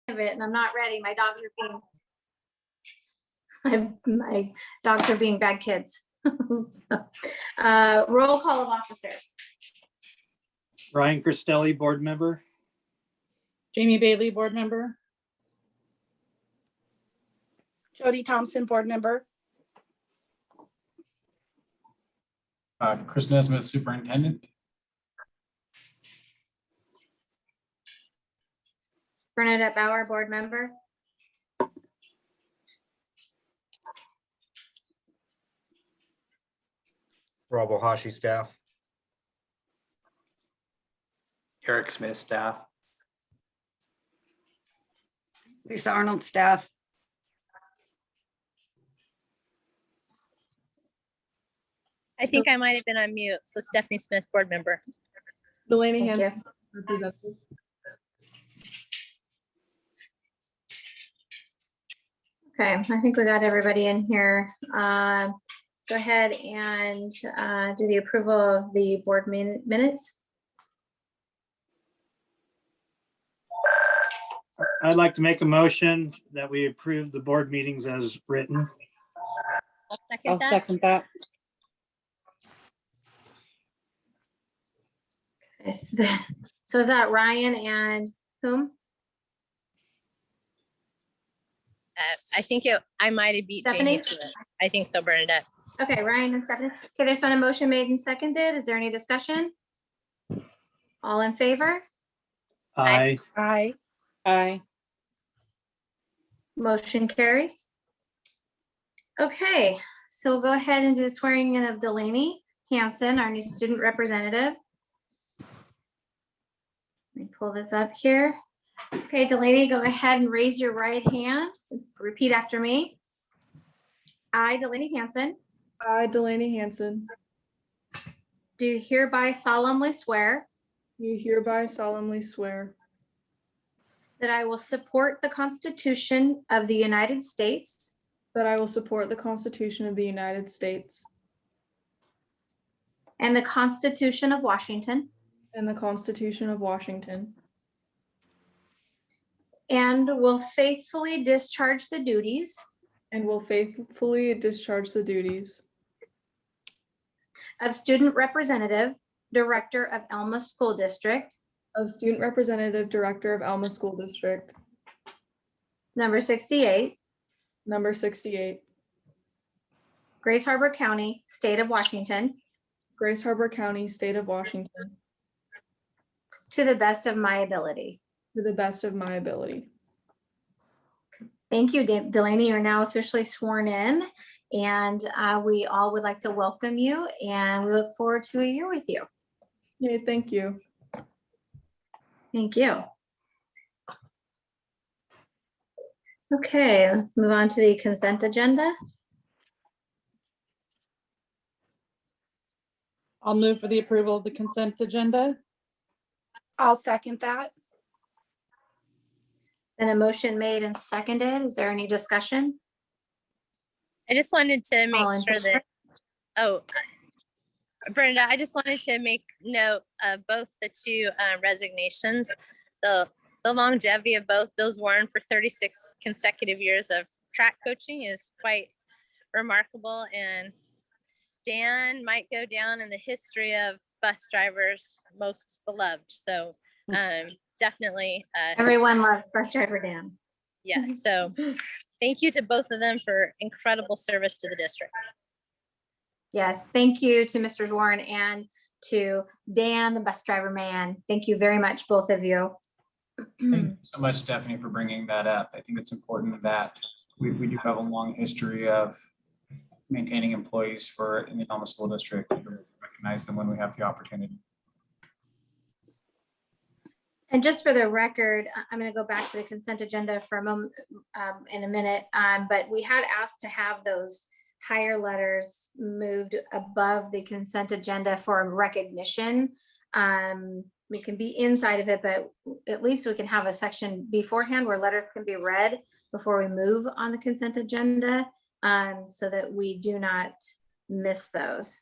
of it and I'm not ready. My dogs are being bad kids. So, roll call of officers. Ryan Cristelli, board member. Jamie Bailey, board member. Jody Thompson, board member. Chris Nesmith, superintendent. Bernadette Bauer, board member. Rob Ohashi, staff. Eric Smith, staff. Lisa Arnold, staff. I think I might have been on mute. So Stephanie Smith, board member. Delaney Thank Hanson, you. representative. Okay, I think we got everybody in here. Go ahead and do the approval of the board minutes. I'd like to make a motion that we approve the board meetings as written. Second I'll that. second that. So is that Ryan and whom? I think I might have beat Stephanie? Jamie to it. I think so, Bernadette. Okay, Ryan and Stephanie. Okay, there's been a motion made and seconded. Is there any discussion? All in favor? Aye. Aye. Aye. Motion carries. Okay, so we'll go ahead and do the swearing in of Delaney Hanson, our new student representative. Let me pull this up here. Okay, Delaney, go ahead and raise your right hand. Repeat after me. I, Delaney Hanson, I, Delaney Hanson, do hereby solemnly swear do hereby solemnly swear that I will support the Constitution of the United States that I will support the Constitution of the United States and the Constitution of Washington, and the Constitution of Washington, and will faithfully discharge the duties and will faithfully discharge the duties of student representative, director of Elma School District, of Student Representative Director of Elma School District, number 68, number 68, Grace Harbor County, State of Washington, Grace Harbor County, State of Washington, to the best of my ability. to the best of my ability. Thank you, Delaney. You're now officially sworn in, and we all would like to welcome you, and we look forward to a year with you. Yay, thank you. Thank you. Okay, let's move on to the consent agenda. I'll move for the approval of the consent agenda. I'll second that. And a motion made and seconded. Is there any discussion? I just wanted to make All in sure favor? that, oh, Brenda, I just wanted to make note of both the two resignations. The longevity of both. Bill Warren for 36 consecutive years of track coaching is quite remarkable, and Dan might go down in the history of bus drivers most beloved. So definitely, Everyone loves bus driver Dan. yes. So thank you to both of them for incredible service to the district. Yes, thank you to Mr. Warren and to Dan, the bus driver man. Thank you very much, both of you. Thank you so much, Stephanie, for bringing that up. I think it's important that we do have a long history of maintaining employees in the Elma School District. We recognize them when we have the opportunity. And just for the record, I'm going to go back to the consent agenda for a moment in a minute, but we had asked to have those hire letters moved above the consent agenda for recognition. We can be inside of it, but at least we can have a section beforehand where letters can be read before we move on the consent agenda, so that we do not miss those.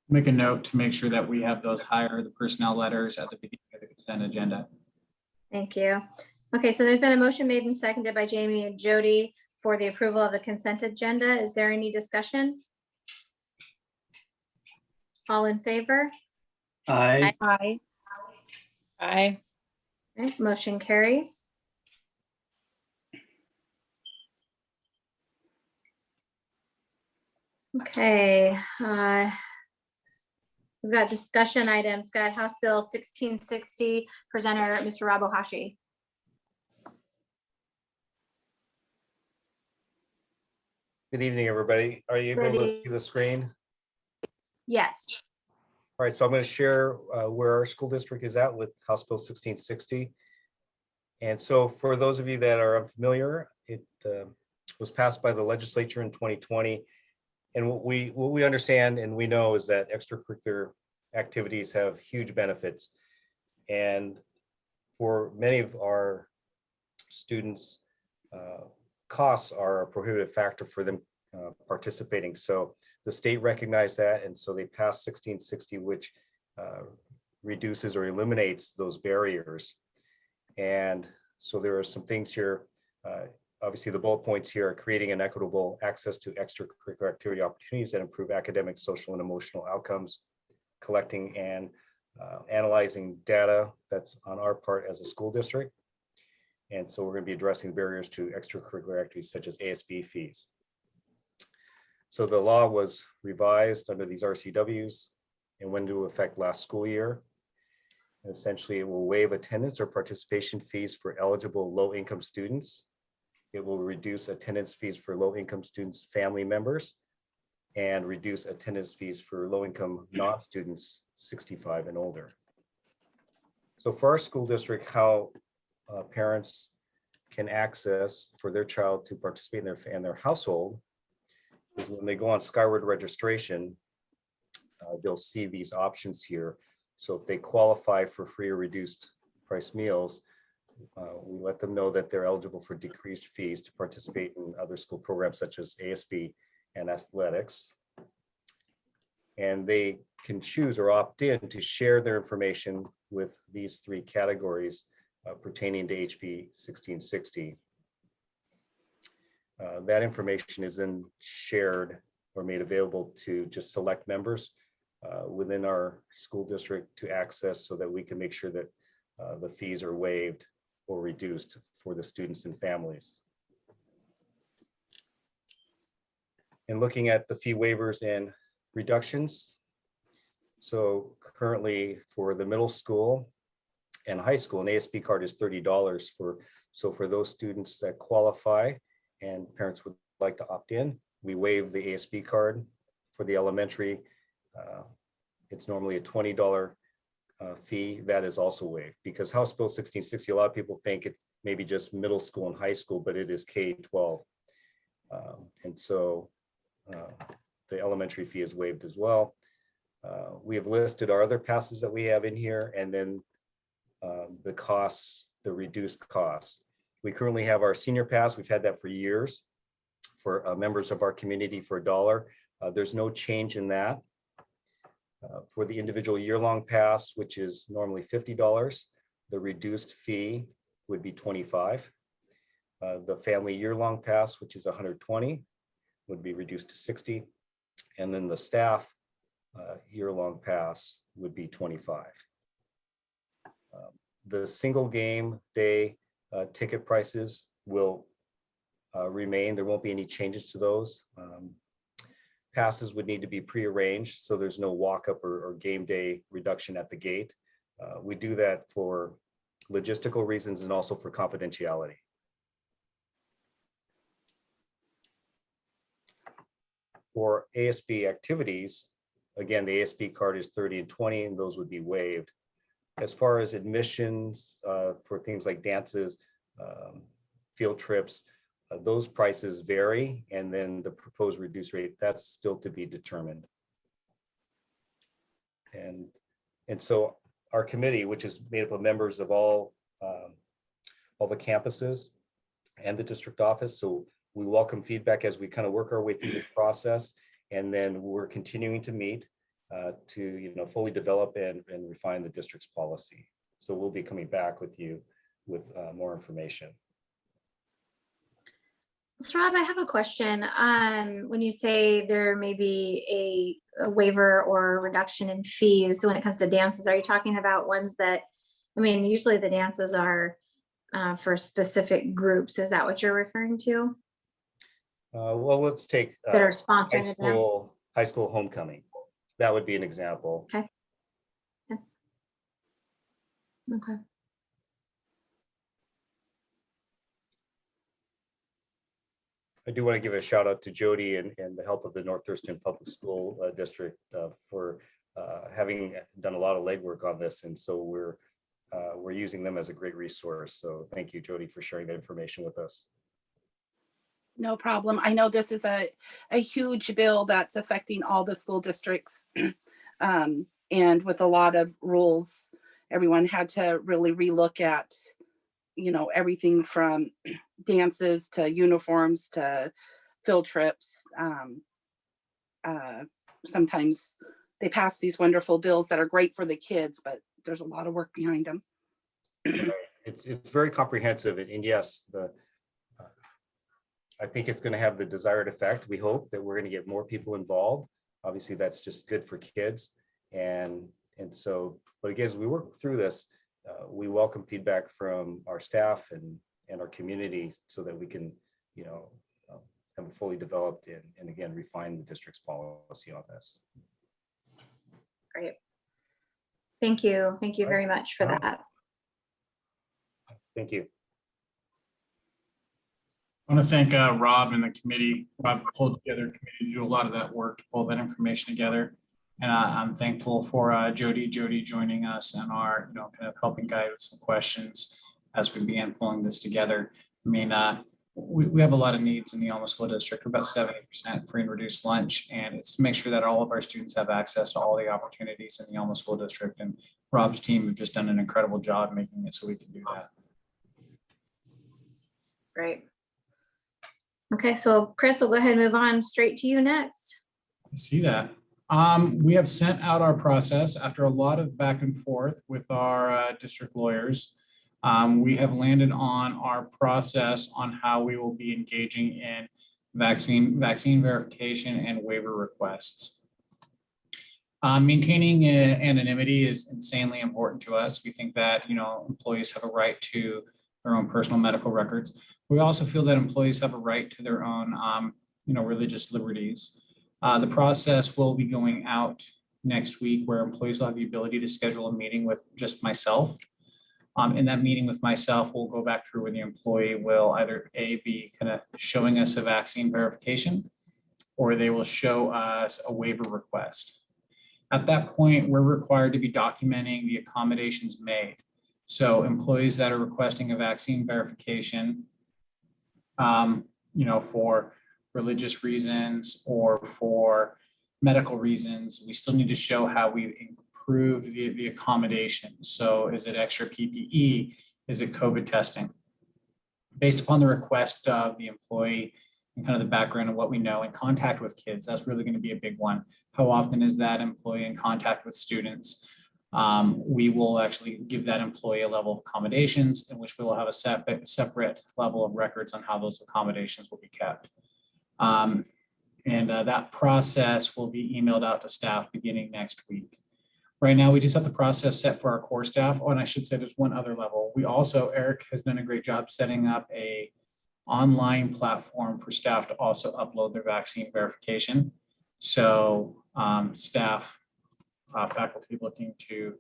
Make a note to make sure that we have those the personnel letters at the beginning of the consent agenda. Thank you. Okay, so there's been a motion made and seconded by Jamie and Jody for the approval of the consent agenda. Is there any discussion? All in favor? Aye. Aye. Aye. Okay, motion carries. Okay, we've got discussion items. Got House Bill 1660, presenter, Mr. Rob Ohashi. Good evening, everybody. Are you able Good to see the screen? Yes, All right, so I'm going to share where our school district is at with House Bill 1660. And so for those of you that are unfamiliar, it was passed by the legislature in 2020. And what we understand and we know is that extracurricular activities have huge benefits. And for many of our students, costs are a prohibitive factor for them participating. So the state recognized that, and so they passed 1660, which reduces or eliminates those barriers. And so there are some things here. Obviously, the bullet points here are creating an equitable access to extracurricular activity opportunities that improve academic, social, and emotional outcomes, collecting and analyzing data that's on our part as a school district. And so we're going to be addressing barriers to extracurricular activities such as ASB fees. So the law was revised under these RCWs and went into effect last school year. And essentially, it will waive attendance or participation fees for eligible low-income students. It will reduce attendance fees for low-income students' family members and reduce attendance fees for low-income non-students 65 and older. So for our school district, how parents can access for their child to participate in their household is when they go on Skyward registration, they'll see these options here. So if they qualify for free or reduced price meals, we let them know that they're eligible for decreased fees to participate in other school programs such as ASB and athletics. And they can choose or opt in to share their information with these three categories pertaining to HB 1660. That information is then shared or made available to just select members within our school district to access so that we can make sure that the fees are waived or reduced for the students and families. And looking at the fee waivers and reductions. So currently for the middle school and high school, an ASB card is $30 for those students that qualify and parents would like to opt in, we waive the ASB card. For the elementary, it's normally a $20 fee that is also waived, because House Bill 1660, a lot of people think it's maybe just middle school and high school, but it is K-12. And so the elementary fee is waived as well. We have listed our other passes that we have in here, and then the costs, the reduced costs. We currently have our senior pass. We've had that for years for members of our community for $1. There's no change in that. For the individual year-long pass, which is normally $50, the reduced fee would be $25. The family year-long pass, which is $120, would be reduced to $60. And then the staff year-long pass would be $25. The single game day ticket prices will remain. There won't be any changes to those. Passes would need to be prearranged, so there's no walk-up or game day reduction at the gate. We do that for logistical reasons and also for confidentiality. For ASB activities, again, the ASB card is 30 and 20, and those would be waived. As far as admissions for things like dances, field trips, those prices vary, and then the proposed reduced rate, that's still to be determined. And so our committee, which is made up of members of all the campuses and the district office, so we welcome feedback as we kind of work our way through the process, and then we're continuing to meet to fully develop and refine the district's policy. So we'll be coming back with you with more information. So Rob, I have a question. When you say there may be a waiver or reduction in fees when it comes to dances, are you talking about ones that, I mean, usually the dances are for specific groups. Is that what you're referring to? Well, let's take That are high sponsoring the dance? school homecoming. That would be an example. Okay. Okay. I do want to give a shout out to Jody and the help of the North Thurston Public School District for having done a lot of legwork on this. And so we're using them as a great resource. So thank you, Jody, for sharing that information with us. No problem. I know this is a huge bill that's affecting all the school districts. And with a lot of rules, everyone had to really relook at, everything from dances to uniforms to field trips. Sometimes they pass these wonderful bills that are great for the kids, but there's a lot of work behind them. It's very comprehensive, and yes, I think it's going to have the desired effect. We hope that we're going to get more people involved. Obviously, that's just good for kids, and so. But again, as we work through this, we welcome feedback from our staff and our community so that we can, have it fully developed and again refine the district's policy on this. Great. Thank you. Thank you very much for that. Thank you. I want to thank Rob and the committee. Rob pulled together a committee to do a lot of that work, to pull that information together. And I'm thankful for Jody joining us and our, kind of helping guide with some questions as we began pulling this together. I mean, we have a lot of needs in the Elma School District. We're about 70% free and reduced lunch, and it's to make sure that all of our students have access to all the opportunities in the Elma School District. And Rob's team have just done an incredible job making it so we can do that. Great. Okay, so Chris, we'll go ahead and move on straight to you next. I see that. We have sent out our process after a lot of back and forth with our district lawyers. We have landed on our process on how we will be engaging in vaccine verification and waiver requests. Maintaining anonymity is insanely important to us. We think that, employees have a right to their own personal medical records. We also feel that employees have a right to their own, religious liberties. The process will be going out next week where employees will have the ability to schedule a meeting with just myself. In that meeting with myself, we'll go back through where the employee will either be kind of showing us a vaccine verification, or they will show us a waiver request. At that point, we're required to be documenting the accommodations made. So employees that are requesting a vaccine verification, for religious reasons or for medical reasons, we still need to show how we improve the accommodation. So is it extra PPE? Is it COVID testing? Based upon the request of the employee and kind of the background of what we know, in contact with kids, that's really going to be a big one. How often is that employee in contact with students? We will actually give that employee a level of accommodations in which we will have a separate level of records on how those accommodations will be kept. That process will be emailed out to staff beginning next week. Right now, we just have the process set for our core staff. Oh, and I should say there's one other level. We also, Eric has done a great job setting up a online platform for staff to also upload their vaccine verification. So staff, faculty looking to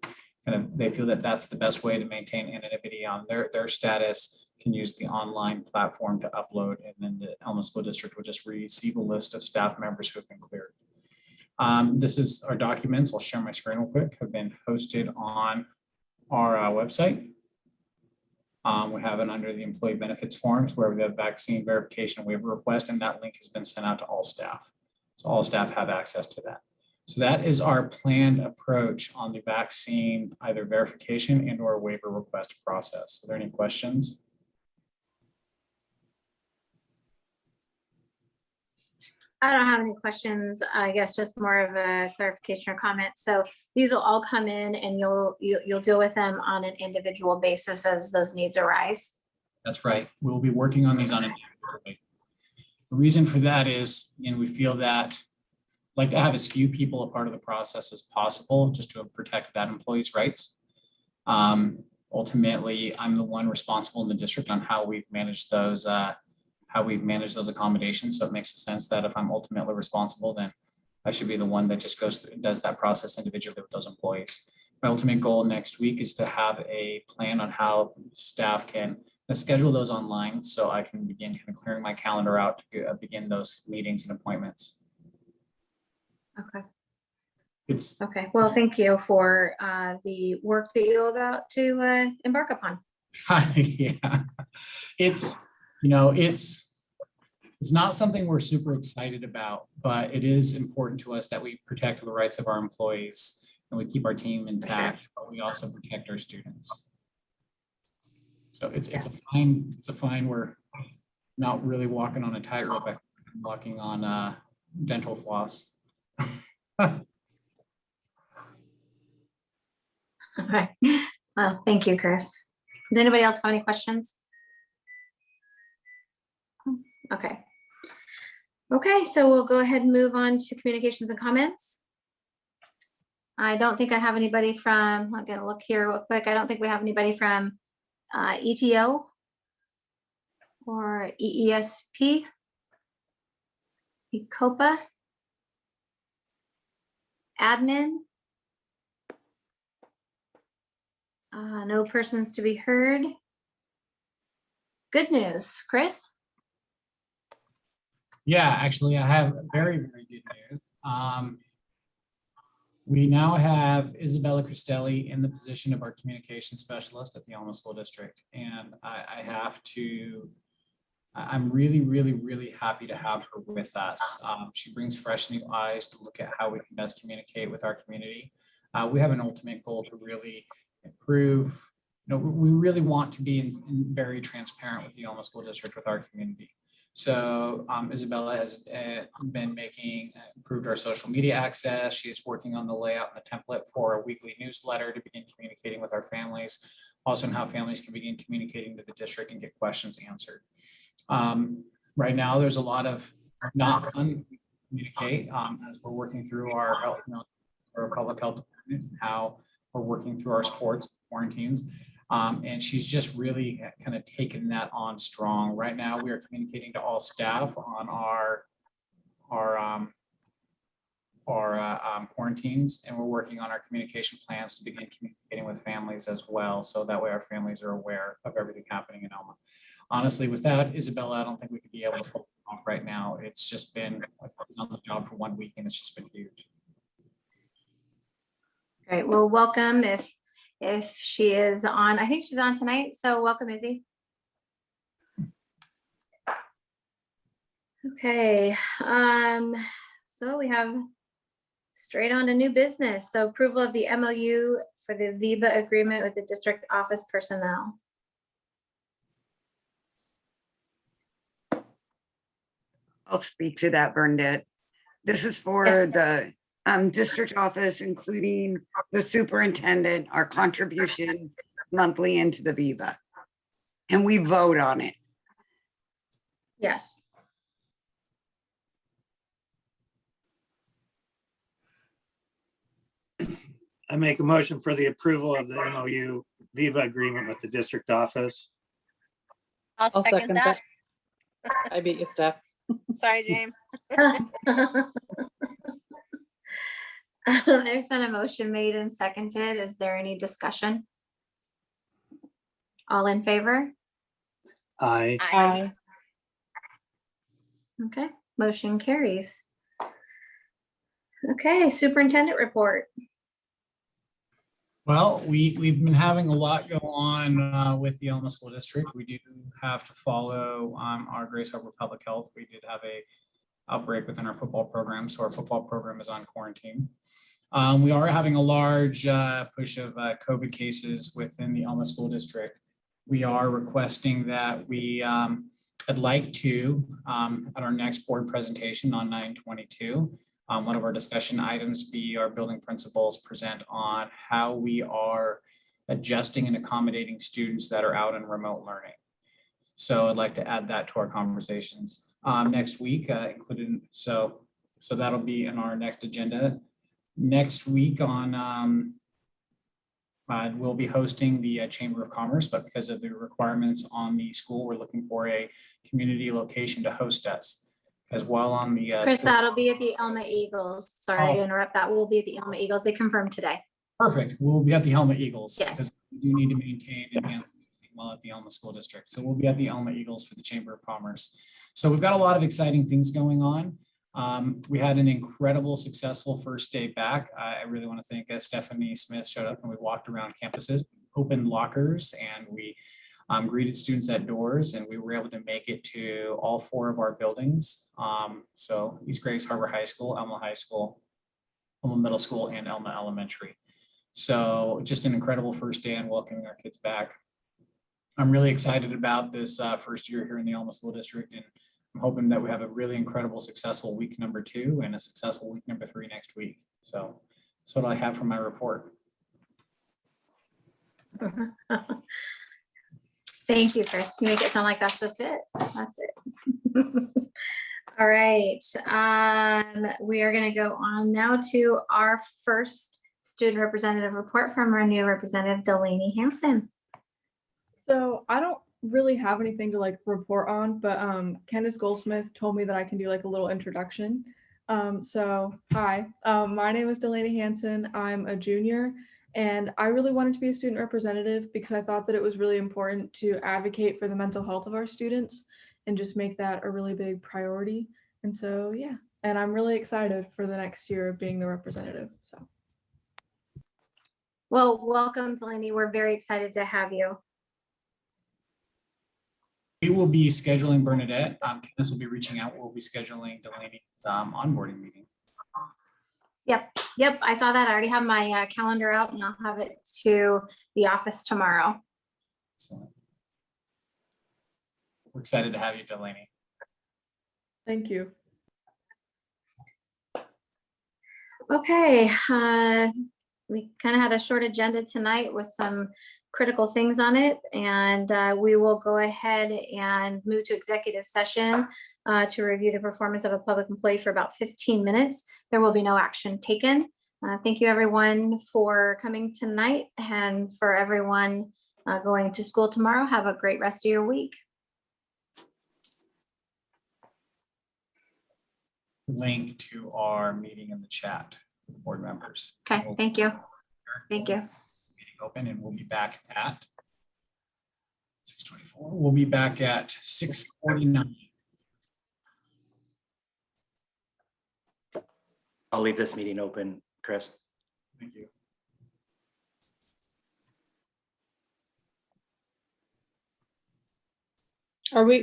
they feel that that's the best way to maintain anonymity on their status, can use the online platform to upload, and then the Elma School District will just receive a list of staff members who have been cleared. This is our documents. I'll share my screen real quick. Have been posted on our website. We have it under the employee benefits forms where we have vaccine verification waiver request, and that link has been sent out to all staff. So all staff have access to that. So that is our planned approach on the vaccine, either verification and or waiver request process. Are there any questions? I don't have any questions. I guess just more of a clarification or comment. So these will all come in and you'll deal with them on an individual basis as those needs arise. That's right. We'll be working on these on an individual basis. The reason for that is, we feel that like to have as few people a part of the process as possible, just to protect that employee's rights. Ultimately, I'm the one responsible in the district on how we've managed those accommodations. So it makes sense that if I'm ultimately responsible, then I should be the one that just goes through and does that process individually with those employees. My ultimate goal next week is to have a plan on how staff can schedule those online, so I can begin kind of clearing my calendar out to begin those meetings and appointments. Okay. Okay. Well, thank you for the work that you're about to embark upon. Yeah, it's not something we're super excited about, but it is important to us that we protect the rights of our employees and we keep our team intact, but we also protect our students. So it's a fine. We're not really walking on a tightrope. I'm walking on dental floss. Okay. Well, thank you, Chris. Does anybody else have any questions? Okay. Okay, so we'll go ahead and move on to communications and comments. I don't think I have anybody from, I'm gonna look here real quick. I don't think we have anybody from ETO or EESP, ECOPA, admin. No persons to be heard. Good news, Chris. Yeah, actually, I have very, very good news. We now have Isabella Cristelli in the position of our communication specialist at the Elma School District. And I'm really, really, really happy to have her with us. She brings fresh new eyes to look at how we can best communicate with our community. We have an ultimate goal to really improve. We really want to be very transparent with the Elma School District, with our community. So Isabella has been improved our social media access. She's working on the layout and the template for a weekly newsletter to begin communicating with our families, also on how families can begin communicating to the district and get questions answered. Right now, there's a lot of not fun to communicate as we're working through our health, our public health department, and how we're working through our sports quarantines. And she's just really kind of taken that on strong. Right now, we are communicating to all staff on our quarantines, and we're working on our communication plans to begin communicating with families as well. So that way our families are aware of everything happening in Elma. Honestly, without Isabella, I don't think we could be able to pull it off right now. It's just been on the job for 1 week and it's just been huge. Great. Well, welcome if she is on. I think she's on tonight. So welcome, Izzy. Okay. So we have straight on to new business. So approval of the MOU for the VIBA agreement with the district office personnel. I'll speak to that, Bernadette. This is for Yes. the district office, including the superintendent, our contribution monthly into the VIBA. And we vote on it. Yes. I make a motion for the approval of the MOU VIVA agreement with the district office. I'll second that. I beat you, Steph. Sorry, James. There's been a motion made and seconded. Is there any discussion? All in favor? Aye. Aye. Okay, motion carries. Okay, superintendent report. Well, we've been having a lot go on with the Elma School District. We do have to follow our Grace Harbor Public Health. We did have a outbreak within our football program, so our football program is on quarantine. We are having a large push of COVID cases within the Elma School District. We are requesting that we I'd like to, at our next board presentation on 9/22, one of our discussion items be our building principals present on how we are adjusting and accommodating students that are out in remote learning. So I'd like to add that to our conversations next week, including, so that'll be in our next agenda. Next week on, we'll be hosting the Chamber of Commerce, but because of the requirements on the school, we're looking for a community location to host us as well on the. Chris, that'll be at the Elma Eagles. Sorry to Oh. interrupt. That will be at the Elma Eagles. They confirmed today. Perfect. We'll be at the Elma Eagles. Yes. Because we do need to maintain enhanced while at the Elma School District. So we'll be at the Elma Eagles for the Chamber of Commerce. So we've got a lot of exciting things going on. We had an incredible, successful first day back. I really want to thank Stephanie Smith showed up and we walked around campuses, opened lockers, and we greeted students at doors, and we were able to make it to all 4 of our buildings. So East Grace Harbor High School, Elma High School, Elma Middle School, and Elma Elementary. So just an incredible first day and welcoming our kids back. I'm really excited about this first year here in the Elma School District, and I'm hoping that we have a really incredible, successful week number 2 and a successful week number 3 next week. So that's what I have for my report. Thank you, Chris. You make it sound like that's just it. That's it. All right. We are going to go on now to our first student representative report from our new representative, Delaney Hanson. So I don't really have anything to like report on, but Candace Goldsmith told me that I can do like a little introduction. So hi, my name is Delaney Hanson. I'm a junior, and I really wanted to be a student representative because I thought that it was really important to advocate for the mental health of our students and just make that a really big priority. And so yeah, and I'm really excited for the next year of being the representative. So. Well, welcome, Delaney. We're very excited to have you. We will be scheduling Bernadette. Candace will be reaching out. We'll be scheduling Delaney's onboarding meeting. Yep. I saw that. I already have my calendar out, and I'll have it to the office tomorrow. So we're excited to have you, Delaney. Thank you. Okay, we kind of had a short agenda tonight with some critical things on it, and we will go ahead and move to executive session to review the performance of a public employee for about 15 minutes. There will be no action taken. Thank you, everyone, for coming tonight, and for everyone going to school tomorrow. Have a great rest of your week. Link to our meeting in the chat for the board members. Okay, thank you. Thank you. Meeting open, and we'll be back at 6:24. We'll be back at 6:49. I'll leave this meeting open, Chris. Thank you.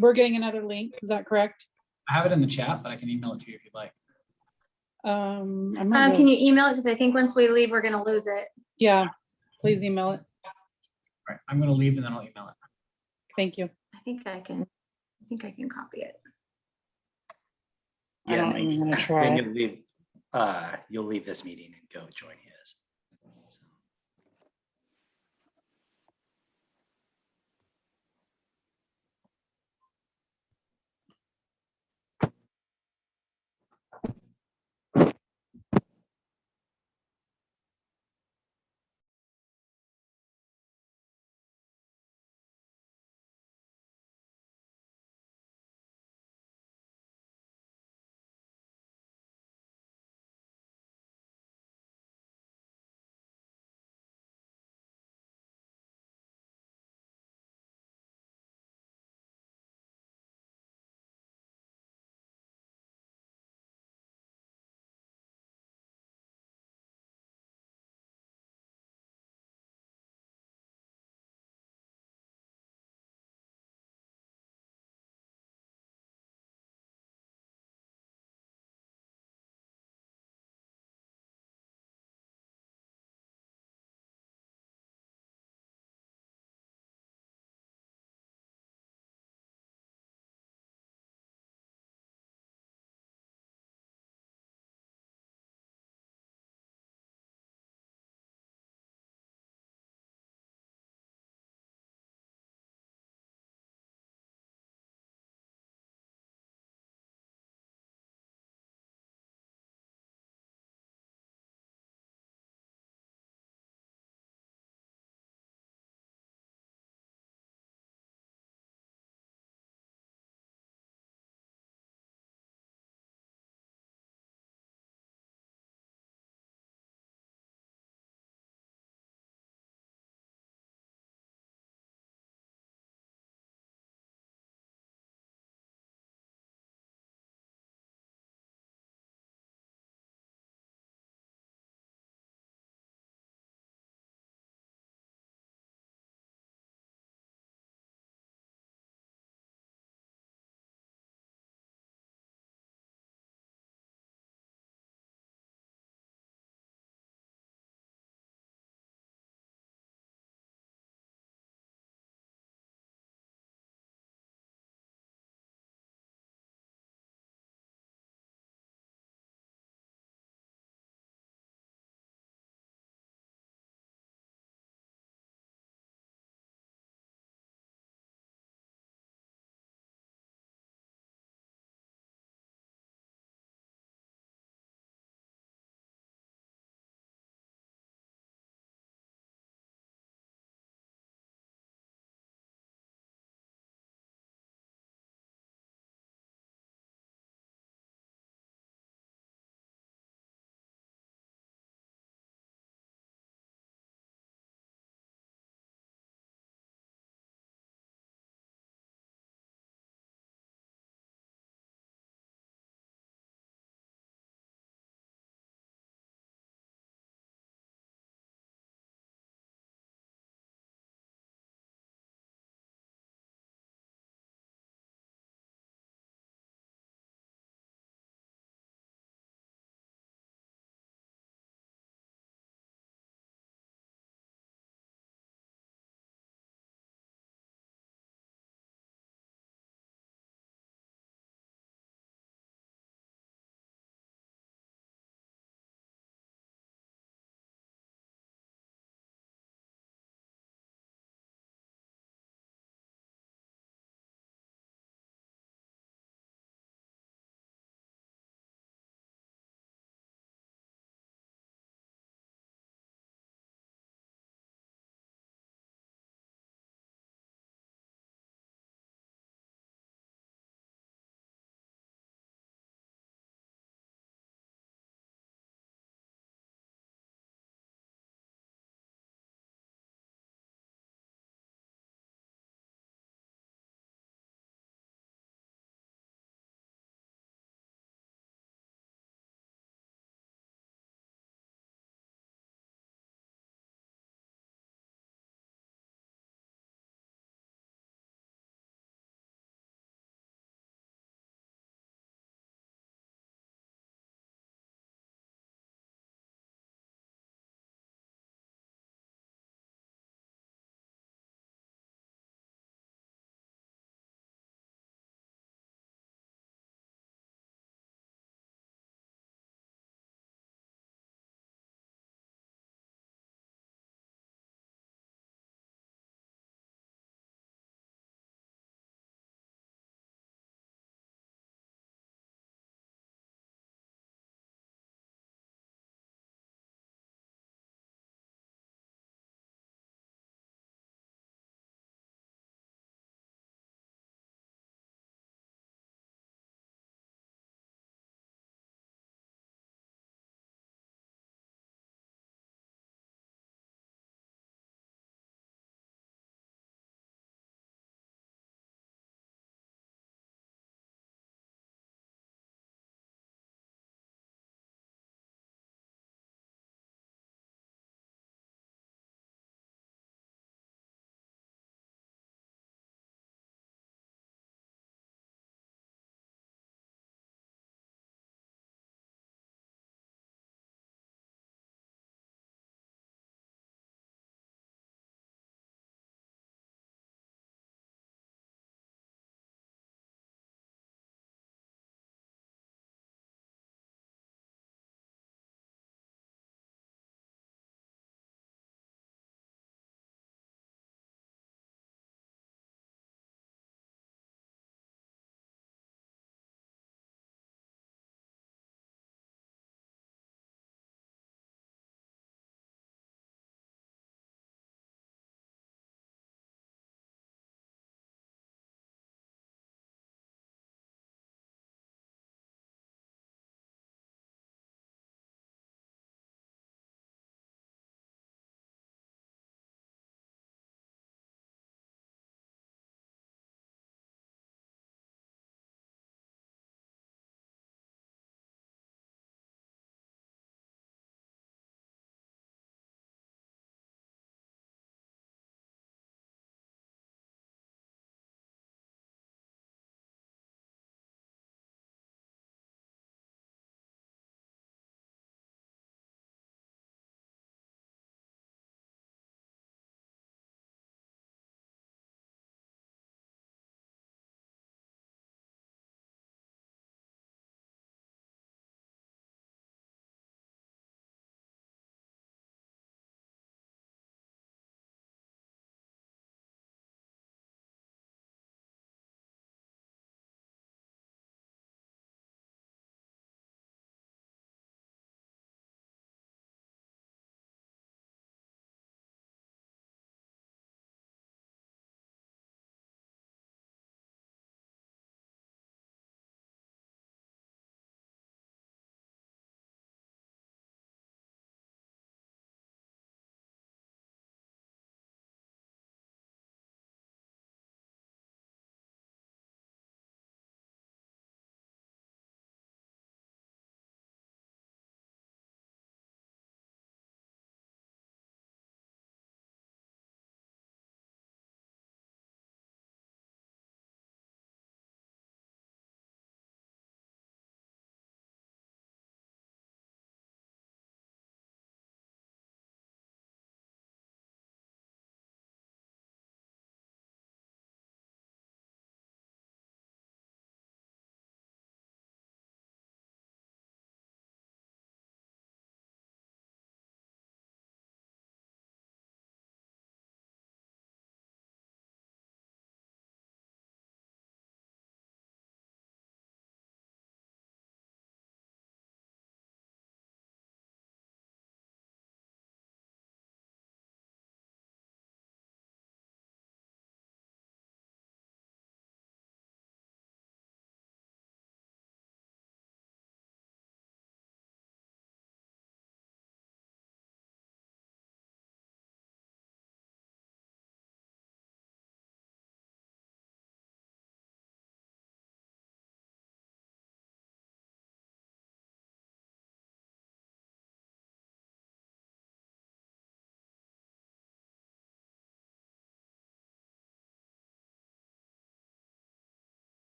We're getting another link, is that correct? I have it in the chat, but I can email it to you if you'd like. I'm not Can really- you email it? Because I think once we leave, we're going to lose it. Yeah, please email it. All right, I'm going to leave and then I'll email it. Thank you. I think I can copy it. I don't even want to Then try. you'll leave this meeting and go join his.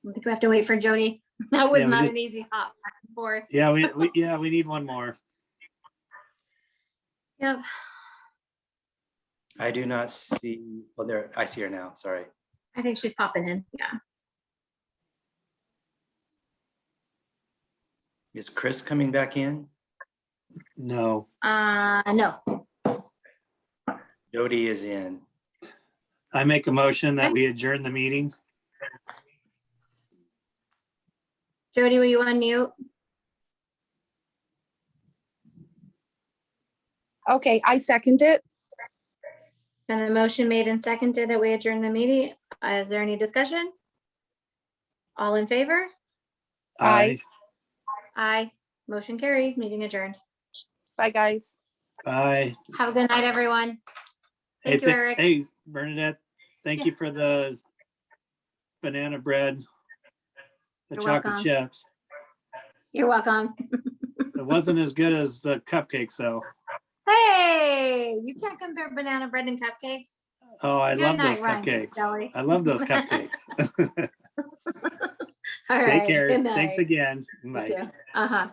I think we have to wait for Jody. That was Yeah, we not did- an easy hop back and forth. Yeah, we need one more. Yep. I do not see, well, there, I see her now, sorry. I think she's popping in. Yeah. Is Chris coming back in? No, No. Jody is in. I make a motion that we adjourn the meeting. Jody, will you unmute? Okay, I second it. And the motion made and seconded that we adjourn the meeting. Is there any discussion? All in favor? Aye. Aye. Motion carries. Meeting adjourned. Bye, guys. Bye. Have a good night, everyone. Thank you, Eric. Hey, Bernadette, thank you for the banana bread, the You're chocolate welcome. chips. You're welcome. It wasn't as good as the cupcakes though. Hey, you can't compare banana bread and cupcakes. Oh, I Good love night, those Ryan cupcakes. Kelly. I love those cupcakes. All Take right. care. Good Thanks night. again. You Bye. too. Uh-huh.